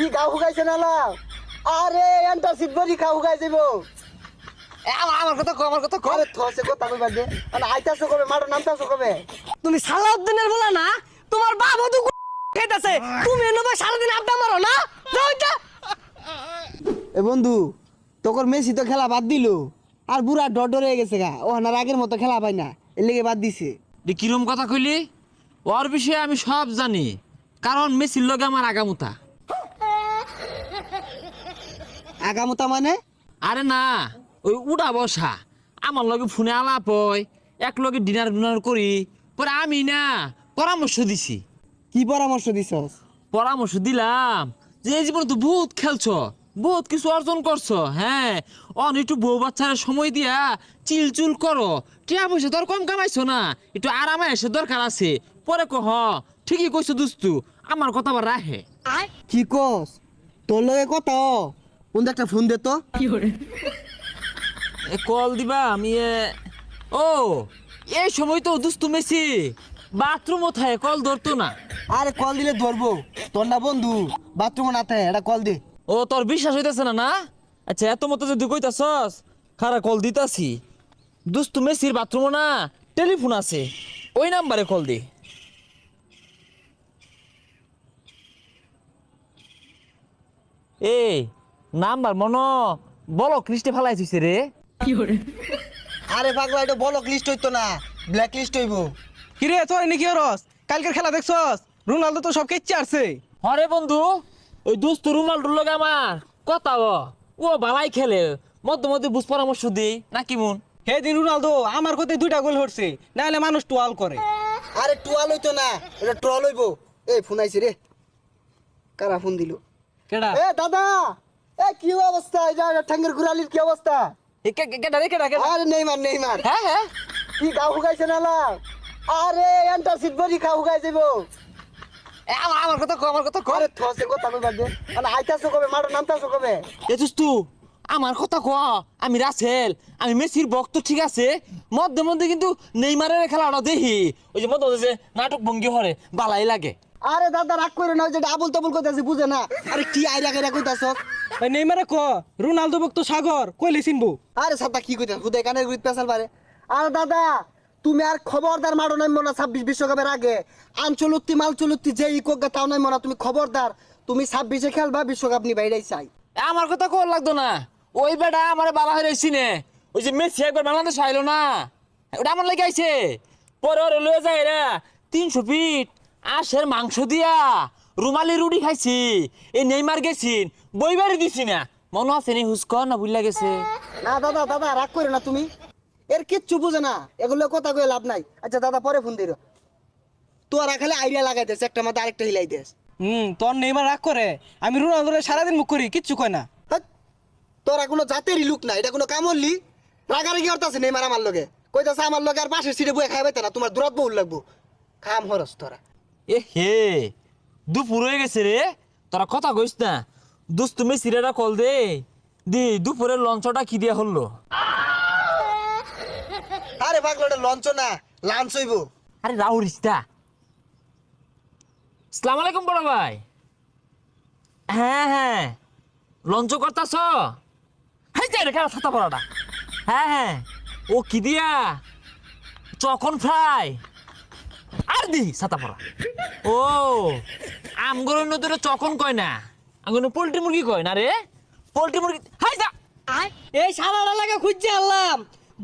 কি গা হুগাইছে না লাও? আরে অ্যান্টাসিড বড়ি খা হুগাই যাবো। আমার কথা কো, আমার কথা কো। আরে থসে কথা কইবা দে। আর আইতাছো কবে মারো নামতাছো কবে? তুমি সালাউদ্দিনের বলা না, তোমার বাবা তো খেতেছে, তুমি এনে ভাই সারাদিন আড্ডা মারো না, যাও এটা। এ বন্ধু, তোর মেসি তো খেলা বাদ দিল, আর বুড়া ডর হয়ে গেছে গা। ও হানার আগের মতো খেলা পাই না, এর লেগে বাদ দিছে। কিরম কথা কইলি? ওর বিষয়ে আমি সব জানি, কারণ মেসির লগে আমার আগামুতা। আগামতা মানে? আরে না, ওই উড়া বসা আমার লগে ফোনে আলাপ হয়, এক লগে ডিনার করি, পরে আমি না পরামর্শ দিছি। কি পরামর্শ দিছস? পরামর্শ দিলাম যে এই জীবনে তো বহুত খেলছো, বহুত কিছু অর্জন করছো, হ্যাঁ অন একটু বউ বাচ্চারা সময় দিয়া চিলচুল করো, টিয়া পয়সা তোর কম কামাইছো না, একটু আরামে এসে দরকার আছে। পরে কহ ঠিকই কইছো দুস্তু, আমার কথা আবার রাহে। কি কস? তোর লগে কথা কোন একটা ফোন দে তো। কল দিবা আমি ও এই সময় তো দুস্তু মেসি বাথরুম থাকে, কল ধরতো না। আরে কল দিলে ধরবো, তোর না বন্ধু বাথরুমে না থাকে, এটা কল দে। ও তোর বিশ্বাস হইতেছে না? না আচ্ছা, এত মতো যদি কইতাছস খারা কল দিতাছি। দুস্তু মেসির বাথরুমও না টেলিফোন আছে, ওই নাম্বারে কল দি। এই নাম্বার মনো বলো কৃষ্টি ফেলাইছিস রে। আরে পাগলা, এটা বলক লিস্ট হইতো না, ব্ল্যাক লিস্ট হইবো। কিরে তোর নাকি রস, কালকের খেলা দেখছস? রোনালদো তো সব কেচ্ছে আসছে। হরে বন্ধু, ওই দুস্তু রোনাল্ডোর লগে আমার কথা ও ভালাই খেলে, মধ্যে মধ্যে বুঝ পরামর্শ দিই না কি মন। হে দিন রোনালদো আমার কথায় 2টা গোল হচ্ছে, নাহলে মানুষ টোয়াল করে। আরে টুয়াল হইতো না, এটা ট্রল হইবো। এই ফোন আইছে রে, কারা ফোন দিল? কেডা? এ দাদা, এ কি অবস্থা? এই যে ঠ্যাঙ্গের গুড়ালির কি অবস্থা? কেডা রে কেডা কেডা? আরে নেইমার নেইমার। হ্যাঁ হ্যাঁ, কি গা হুগাইছে না লাও? আরে অ্যান্টাসিড বড়ি খা হুগাই যাবো। আমার কথা কো, আমার কথা কো। আরে থসে কথা কইবা দে। আর আইতাছো কবে মারো নামতাছো কবে? এ দুস্তু আমার কথা ক, আমি রাসেল, আমি মেসির ভক্ত ঠিক আছে, মধ্যে মধ্যে কিন্তু নেইমারের খেলাটা দেখি, ওই যে মধ্যে মধ্যে যে নাটক ভঙ্গি হরে বালাই লাগে। আরে দাদা রাগ করে না, ওই যে আবুল তাবুল কইতাছে বুঝে না। আরে কি আইরা গাইরা কইতাছস? ভাই নেইমারে ক রোনালদো ভক্ত সাগর কইলে চিনবো। আরে সাতা কি কইতাছ? হুদাই কানের গুড়িত পেছাল পারে। আরে দাদা, তুমি আর খবরদার মারো নাই মনা 26 বিশ্বকাপের আগে। আঞ্চলুত্তি মালচলুত্তি যে ইকোগা তাও নাই মনা, তুমি খবরদার। তুমি 26-এ খেলবা, বিশ্বকাপ নি বাইরাই চাই। আমার কথা কোন লাগতো না, ওই বেটা আমার বাবা হয়ে রয়েছি নে, ওই যে মেসি একবার বাংলাদেশ আইলো না, ওটা আমার লেগে আইছে। পরে ওরে লয়ে যায় রে 300 ফিট আশের মাংস দিয়া রুমালি রুটি খাইছি, এই নেইমার গেছিন বইবারে দিছি না, মনে আছে নি হুস্ক না ভুল গেছে। না দাদা, দাদা রাগ করে না তুমি, এর কিচ্ছু বুঝে না, এগুলো কথা কয়ে লাভ নাই। আচ্ছা দাদা পরে ফোন দিও। তোরা খালি আইডিয়া লাগাই দেস, একটা মাথা আরেকটা হিলাই দেস। তোর নেইমার রাগ করে, আমি রোনালদোরে সারাদিন মুখ করি, কিচ্ছু কয় না। হাট, তোরা কোনো জাতেরই লুক না, এটা কোনো কামড়লি। রাগারাগি অর্থাছে নেইমার আমার লগে, কইতাছে আমার লগে আর পাশের সিটে বয়ে খাইবে না, তোমার দূরত বহুল লাগবো। খাম হরস তোরা। এ হে দুপুর হয়ে গেছে রে, তোরা কথা কইস না, দোস্ত তুমি সিরেরা কল দে দি, দুপুরের লঞ্চটা কি দিয়া হলো? আরে পাগলা, ওটা লঞ্চ না, লাঞ্চ হইব। আরে রাউরিস্তা। আসসালামু আলাইকুম বড় ভাই। হ্যাঁ হ্যাঁ, লঞ্চ করতাছ? হাই যাই রে, কেন ছাতা পড়াটা? হ্যাঁ হ্যাঁ, ও কি দিয়া চকন ফ্রাই আর দি ছাতা পড়া। ও আমগর নতুন চকন কয় না, আমগর পোল্ট্রি মুরগি কয় না রে, পোল্ট্রি মুরগি। হাই যা, এই সারাটা লাগা খুঁজছে আনলাম,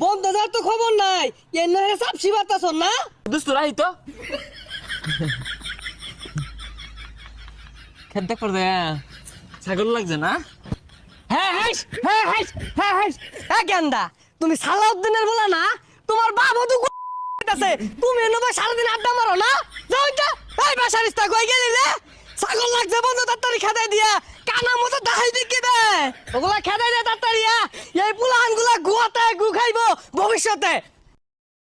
বন্ধ যার তো খবর নাই, এর নহে সাপসি বাতাস না। দুস্তু রাহি তো খেতে করে ছাগল লাগছে না? হ্যাঁ হ্যাঁ হ্যাঁ হ্যাঁ হ্যাঁ হ্যাঁ। এ গেন্দা, তুমি সালাউদ্দিনের বলা না, তোমার বাবা তো আছে, তুমি এনে ভাই সারাদিন আড্ডা মারো না, যাও এটা। এই বাসারিস্তা কই গেলি রে? ছাগল লাগছে, বন্ধ তাড়াতাড়ি খেদাই দিয়া, কানা মতো দাহাই দিকে দে, ওগুলা খেদাই দে তাড়াতাড়ি। এই পুলান গুলা গুয়াতে গু খাইবো ভবিষ্যতে।